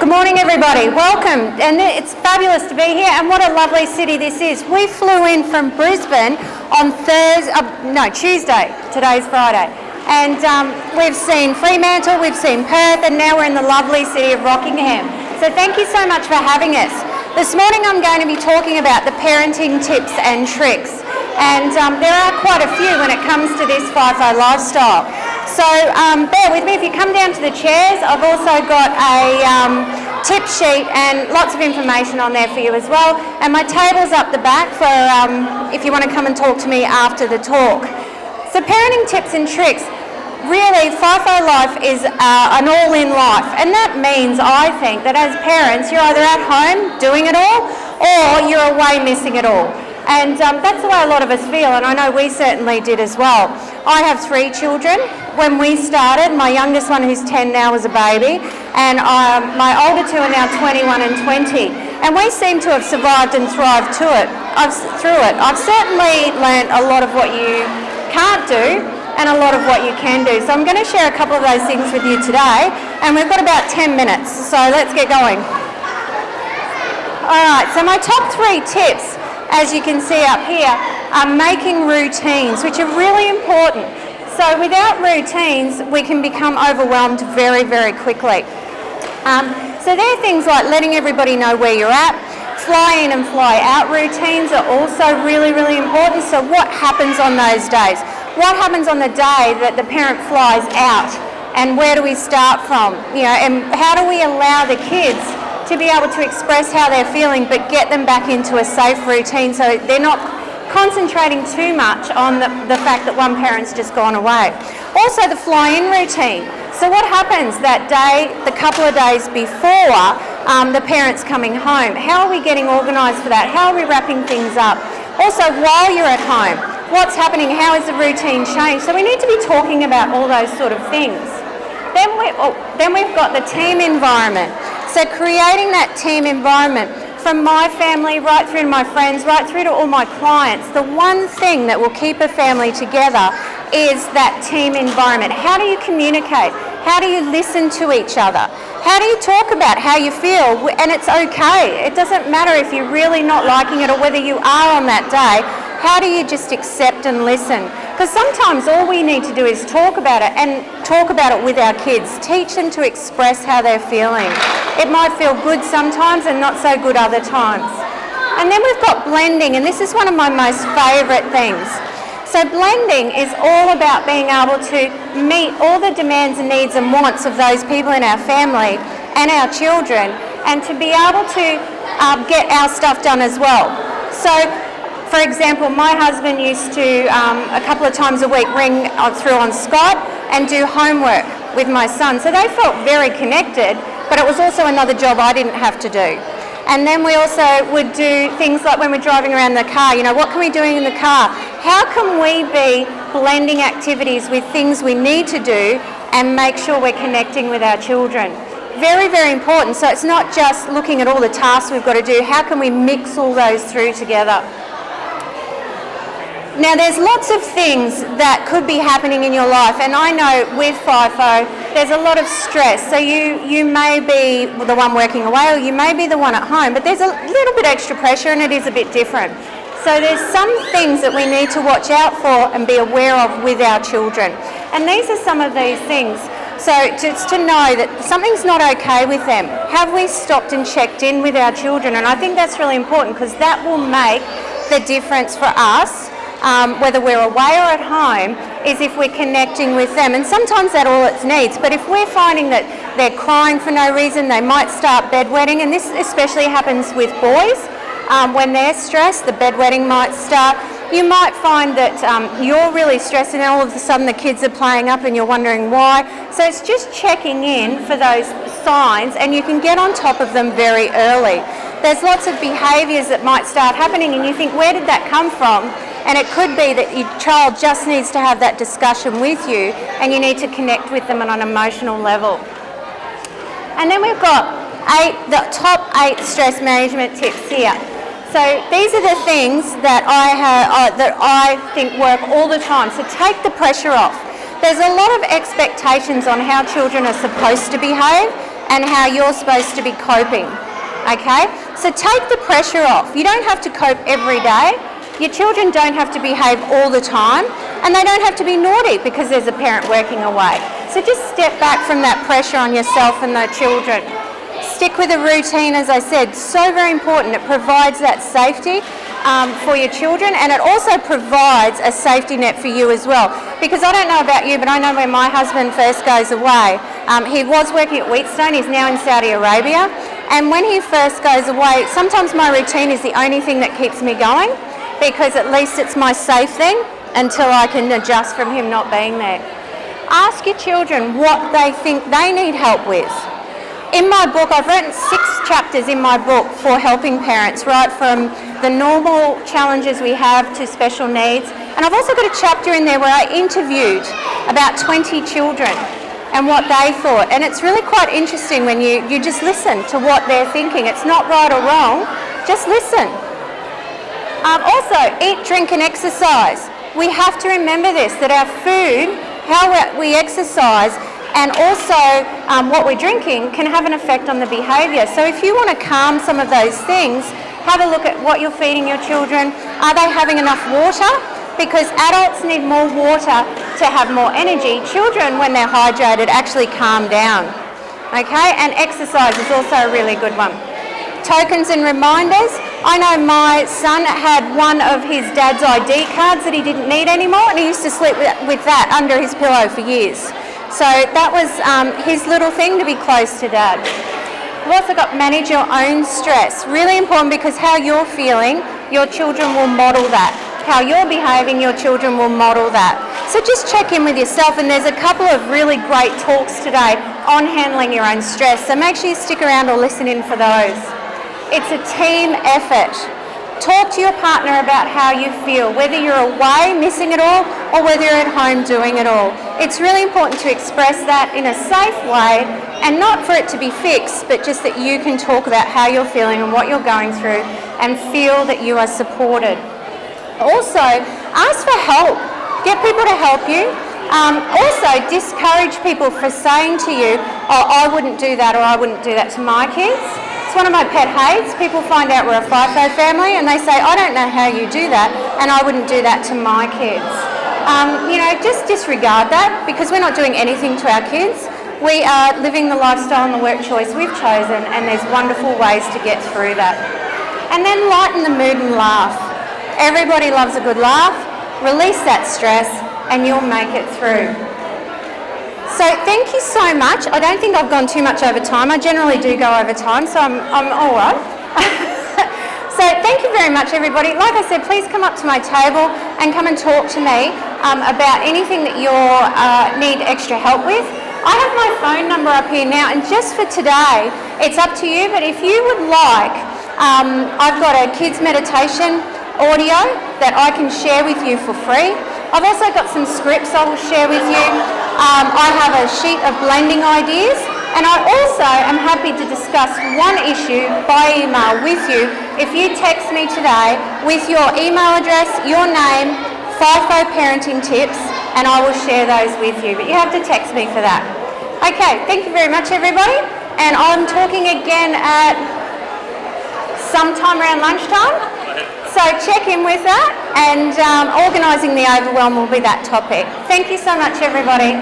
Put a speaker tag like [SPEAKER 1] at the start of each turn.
[SPEAKER 1] Good morning, everybody. Welcome. And it's fabulous to be here, and what a lovely city this is. We flew in from Brisbane on Tuesday. Today's Friday. And we've seen Fremantle, we've seen Perth, and now we're in the lovely city of Rockingham. So thank you so much for having us. This morning I'm going to be talking about the parenting tips and tricks. And there are quite a few when it comes to this FIFO lifestyle. So bear with me. If you come down to the chairs, I've also got a tip sheet and lots of information on there for you as well. And my table's up the back for if you want to come and talk to me after the talk. So parenting tips and tricks. Really, FIFO life is an all-in life. And that means, I think, that as parents, you're either at home doing it all or you're away missing it all. And that's the way a lot of us feel, and I know we certainly did as well. I have 3 children. When we started, my youngest one, who's 10 now, was a baby, and my older 2 are now 21 and 20. And we seem to have survived and thrived through it. I've certainly learnt a lot of what you can't do and a lot of what you can do. So I'm going to share a couple of those things with you today, and we've got about 10 minutes, so let's get going. All right, so my top 3 tips, as you can see up here, are making routines, which are really important. So without routines, we can become overwhelmed very, very quickly. So there are things like letting everybody know where you're at. Fly in and fly out routines are also really, really important. So what happens on those days? What happens on the day that the parent flies out? And where do we start from? You know, and how do we allow the kids to be able to express how they're feeling but get them back into a safe routine so they're not concentrating too much on the fact that one parent's just gone away. Also the fly-in routine. So what happens that day, the couple of days before the parent's coming home? How are we getting organised for that? How are we wrapping things up? Also while you're at home, what's happening? How is the routine changed? So we need to be talking about all those sort of things. Then we've got the team environment. So creating that team environment, from my family right through to my friends, right through to all my clients, the one thing that will keep a family together is that team environment. How do you communicate? How do you listen to each other? How do you talk about how you feel? And it's okay. It doesn't matter if you're really not liking it or whether you are on that day. How do you just accept and listen? Because sometimes all we need to do is talk about it, and talk about it with our kids. Teach them to express how they're feeling. It might feel good sometimes and not so good other times. And then we've got blending, and this is one of my most favourite things. So blending is all about being able to meet all the demands and needs and wants of those people in our family and our children, and to be able to get our stuff done as well. So, for example, my husband used to, a couple of times a week, ring through on Skype and do homework with my son. So they felt very connected, but it was also another job I didn't have to do. And then we also would do things like when we're driving around the car, you know, what can we do in the car? How can we be blending activities with things we need to do and make sure we're connecting with our children? Very, very important. So it's not just looking at all the tasks we've got to do, how can we mix all those through together? Now there's lots of things that could be happening in your life, and I know with FIFO there's a lot of stress. So you may be the one working away or you may be the one at home, but there's a little bit extra pressure and it is a bit different. So there's some things that we need to watch out for and be aware of with our children. And these are some of these things. So just to know that something's not okay with them. Have we stopped and checked in with our children? And I think that's really important because that will make the difference for us. Whether we're away or at home, is if we're connecting with them. And sometimes that's all it needs. But if we're finding that they're crying for no reason, they might start bedwetting, and this especially happens with boys. When they're stressed, the bedwetting might start. You might find that you're really stressed and all of a sudden the kids are playing up and you're wondering why. So it's just checking in for those signs, and you can get on top of them very early. There's lots of behaviours that might start happening and you think, where did that come from? And it could be that your child just needs to have that discussion with you and you need to connect with them on an emotional level. And then we've got the top 8 stress management tips here. So these are the things that I think work all the time. So take the pressure off. There's a lot of expectations on how children are supposed to behave, and how you're supposed to be coping. Okay? So take the pressure off. You don't have to cope every day. Your children don't have to behave all the time, and they don't have to be naughty because there's a parent working away. So just step back from that pressure on yourself and the children. Stick with a routine, as I said, so very important. It provides that safety for your children, and it also provides a safety net for you as well. Because I don't know about you, but I know when my husband first goes away, he was working at Wheatstone, he's now in Saudi Arabia, and when he first goes away, sometimes my routine is the only thing that keeps me going, because at least it's my safe thing until I can adjust from him not being there. Ask your children what they think they need help with. In my book, I've written 6 chapters in my book for helping parents, right from the normal challenges we have to special needs. And I've also got a chapter in there where I interviewed about 20 children and what they thought. And it's really quite interesting when you just listen to what they're thinking. It's not right or wrong, just listen. Also, eat, drink and exercise. We have to remember this, that our food, how we exercise, and also what we're drinking can have an effect on the behaviour. So if you want to calm some of those things, have a look at what you're feeding your children. Are they having enough water? Because adults need more water to have more energy. Children, when they're hydrated, actually calm down. Okay, and exercise is also a really good one. Tokens and reminders. I know my son had one of his dad's ID cards that he didn't need anymore, and he used to sleep with that under his pillow for years. So that was his little thing to be close to dad. We've also got manage your own stress. Really important, because how you're feeling, your children will model that. How you're behaving, your children will model that. So just check in with yourself, and there's a couple of really great talks today on handling your own stress. So make sure you stick around or listen in for those. It's a team effort. Talk to your partner about how you feel, whether you're away missing it all or whether you're at home doing it all. It's really important to express that in a safe way, and not for it to be fixed, but just that you can talk about how you're feeling and what you're going through and feel that you are supported. Also, ask for help. Get people to help you. Also, discourage people for saying to you, oh, I wouldn't do that, or I wouldn't do that to my kids. It's one of my pet hates. People find out we're a FIFO family and they say, I don't know how you do that, and I wouldn't do that to my kids. Just disregard that, because we're not doing anything to our kids. We are living the lifestyle and the work choice we've chosen, and there's wonderful ways to get through that. And then lighten the mood and laugh. Everybody loves a good laugh. Release that stress and you'll make it through. So thank you so much. I don't think I've gone too much over time. I generally do go over time, so I'm all right. So thank you very much, everybody. Like I said, please come up to my table and come and talk to me about anything that you need extra help with. I have my phone number up here now, and just for today, it's up to you, but if you would like, I've got a kids meditation audio that I can share with you for free. I've also got some scripts I will share with you. I have a sheet of blending ideas, and I also am happy to discuss one issue by email with you if you text me today with your email address, your name, FIFO Parenting tips, and I will share those with you. But you have to text me for that. Okay, thank you very much, everybody. And I'm talking again at sometime around lunchtime. So check in with that, and organising the overwhelm will be that topic. Thank you so much, everybody.